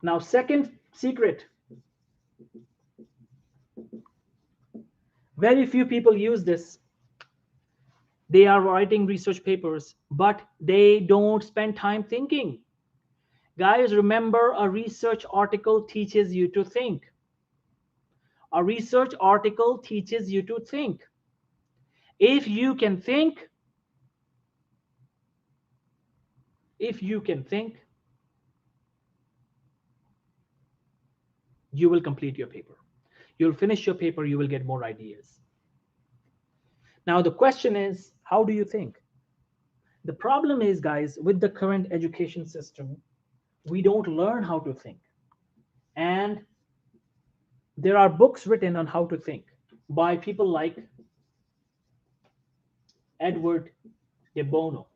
Now, second secret, very few people use this. They are writing research papers, but they don't spend time thinking. Guys, remember, a research article teaches you to think. A research article teaches you to think. If you can think, if you can think, you will complete your paper. You'll finish your paper, you will get more ideas. Now, the question is, how do you think? The problem is, guys, with the current education system, we don't learn how to think. And there are books written on how to think by people like Edward de Bono.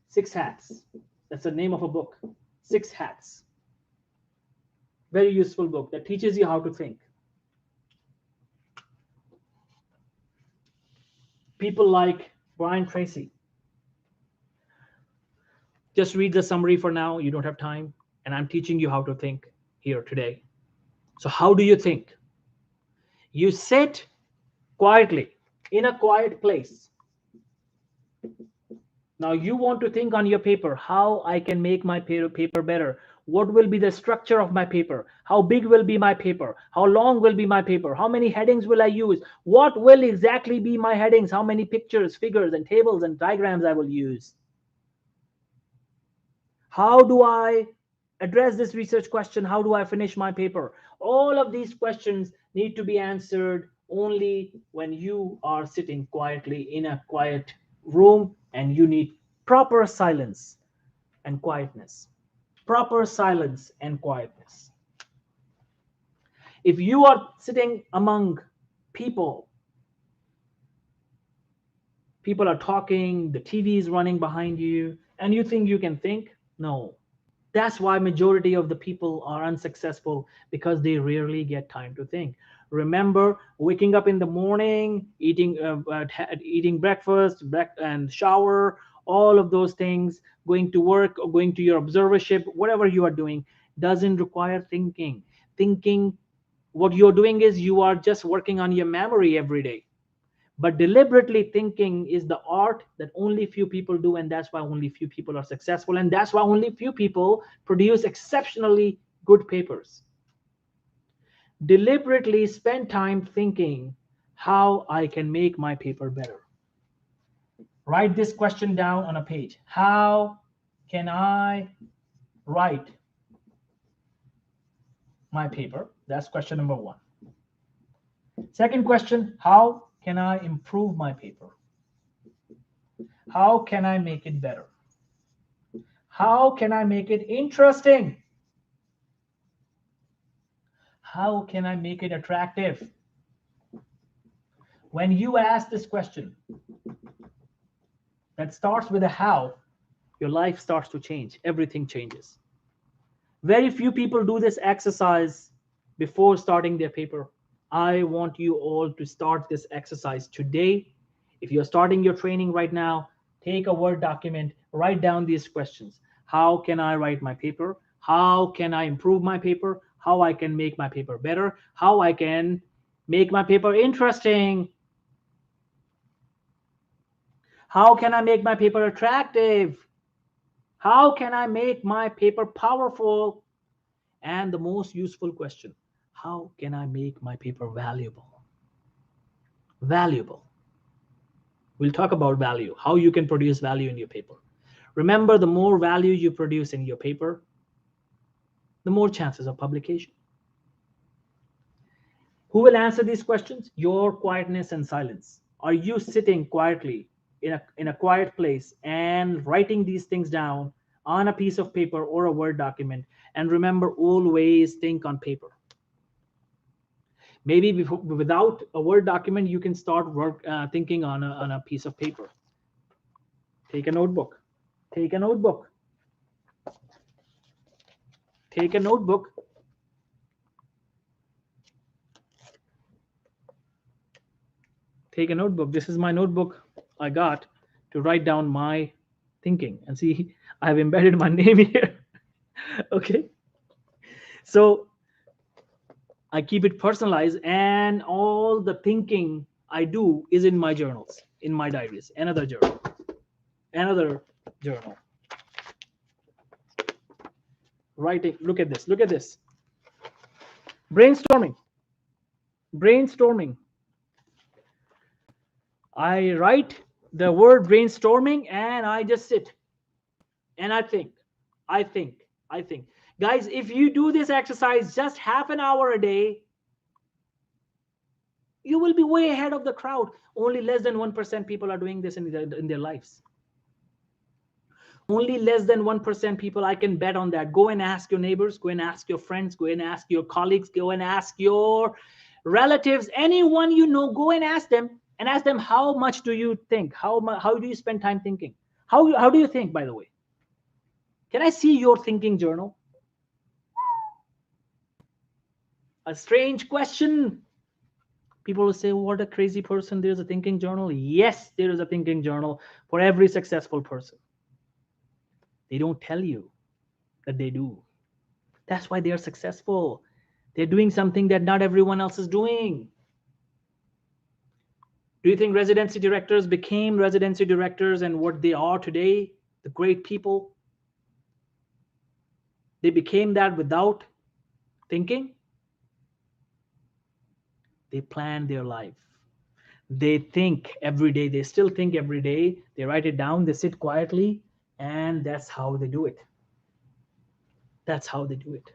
Six Hats. That's the name of a book. Six Hats. Very useful book that teaches you how to think. People like Brian Tracy. Just read the summary for now. You don't have time. And I'm teaching you how to think here today. So how do you think? You sit quietly in a quiet place. Now you want to think on your paper, how I can make my paper better. What will be the structure of my paper? How big will be my paper? How long will be my paper? How many headings will I use? What will exactly be my headings? How many pictures, figures, and tables and diagrams I will use? How do I address this research question? How do I finish my paper? All of these questions need to be answered only when you are sitting quietly in a quiet room, and you need proper silence and quietness. Proper silence and quietness. If you are sitting among people, people are talking, the TV is running behind you, and you think you can think, no. That's why majority of the people are unsuccessful, because they rarely get time to think. Remember, waking up in the morning, eating breakfast, and shower, all of those things, going to work or going to your observership, whatever you are doing, doesn't require thinking. Thinking, what you're doing is you are just working on your memory every day. But deliberately thinking is the art that only few people do, and that's why only few people are successful, and that's why only few people produce exceptionally good papers. Deliberately spend time thinking how I can make my paper better. Write this question down on a page. How can I write my paper? That's question number one. Second question, how can I improve my paper? How can I make it better? How can I make it interesting? How can I make it attractive? When you ask this question that starts with a how, your life starts to change. Everything changes. Very few people do this exercise before starting their paper. I want you all to start this exercise today. If you're starting your training right now, take a Word document, write down these questions. How can I write my paper? How can I improve my paper? How I can make my paper better? How I can make my paper interesting? How can I make my paper attractive? How can I make my paper powerful? And the most useful question, how can I make my paper valuable? Valuable. We'll talk about value, how you can produce value in your paper. Remember, the more value you produce in your paper, the more chances of publication. Who will answer these questions? Your quietness and silence. Are you sitting quietly in a quiet place and writing these things down on a piece of paper or a Word document? And remember, always think on paper. Maybe without a Word document, you can start thinking on a piece of paper. Take a notebook. Take a notebook. Take a notebook. Take a notebook. This is my notebook I got to write down my thinking. And see, I have embedded my name here. Okay. So I keep it personalized, and all the thinking I do is in my journals, in my diaries. Another journal. Writing. Look at this. Look at this. Brainstorming. Brainstorming. I write the word brainstorming and I just sit and I think. I think. I think. Guys, if you do this exercise just half an hour a day, you will be way ahead of the crowd. Only less than 1% people are doing this in their lives. Only less than 1% people, I can bet on that. Go and ask your neighbors, go and ask your friends, go and ask your colleagues, go and ask your relatives, anyone you know, go and ask them, how much do you think? How do you spend time thinking? How do you think, by the way? Can I see your thinking journal? A strange question. People will say, what a crazy person. There's a thinking journal. Yes, there is a thinking journal for every successful person. They don't tell you that they do. That's why they are successful. They're doing something that not everyone else is doing. Do you think residency directors became residency directors and what they are today, the great people, they became that without thinking? They plan their life. They think every day. They still think every day. They write it down. They sit quietly, and that's how they do it. That's how they do it.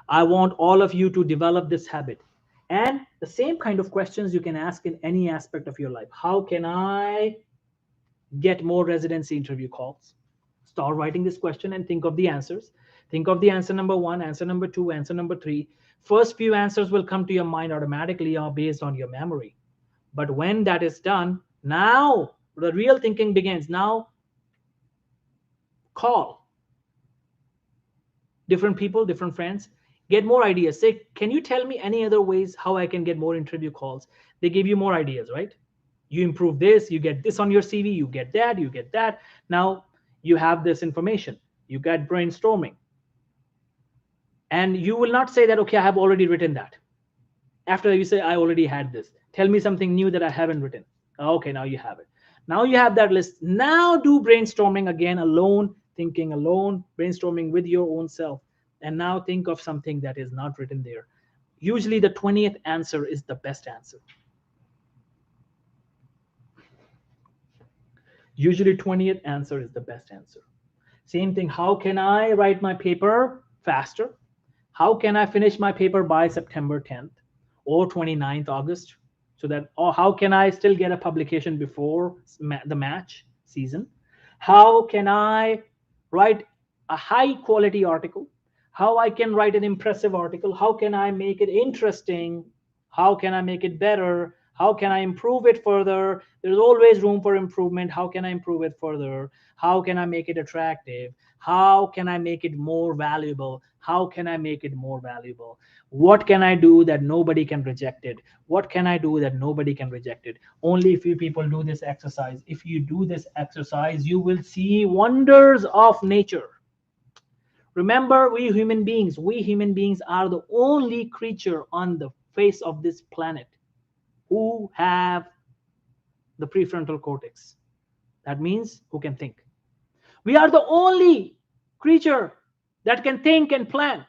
I want all of you to develop this habit. And the same kind of questions you can ask in any aspect of your life. How can I get more residency interview calls? Start writing this question and think of the answers. Think of the answer number one, answer number two, answer number three. First few answers will come to your mind automatically or based on your memory. But when that is done, now the real thinking begins. Now call different people, different friends, get more ideas. Say, can you tell me any other ways how I can get more interview calls? They give you more ideas, right? You improve this, you get this on your CV, you get that, you get that. Now you have this information, you get brainstorming. And you will not say that, okay, I have already written that. After you say, I already had this, tell me something new that I haven't written. Okay, now you have it. Now you have that list. Now do brainstorming again, alone, thinking alone, brainstorming with your own self. And now think of something that is not written there. Usually the 20th answer is the best answer. Usually 20th answer is the best answer. Same thing. How can I write my paper faster? How can I finish my paper by September 10th or 29th August? So that, or how can I still get a publication before the match season? How can I write a high quality article? How I can write an impressive article? How can I make it interesting? How can I make it better? How can I improve it further? There's always room for improvement. How can I improve it further? How can I make it attractive? How can I make it more valuable? How can I make it more valuable? What can I do that nobody can reject it? What can I do that nobody can reject it? Only few people do this exercise. If you do this exercise, you will see wonders of nature. Remember, we human beings are the only creature on the face of this planet who have the prefrontal cortex. That means who can think. We are the only creature that can think and plan.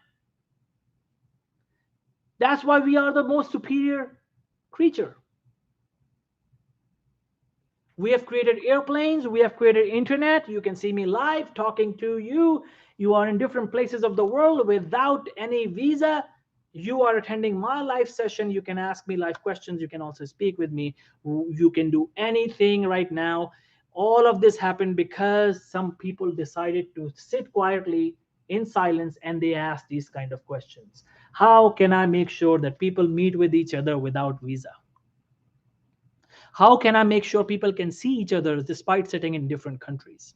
That's why we are the most superior creature. We have created airplanes, we have created internet. You can see me live talking to you. You are in different places of the world without any visa. You are attending my live session. You can ask me live questions. You can also speak with me. You can do anything right now. All of this happened because some people decided to sit quietly in silence and they asked these kind of questions. How can I make sure that people meet with each other without visa? How can I make sure people can see each other despite sitting in different countries?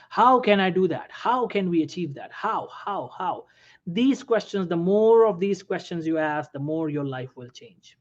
How can I do that? How can we achieve that? How? These questions, the more of these questions you ask, the more your life will change.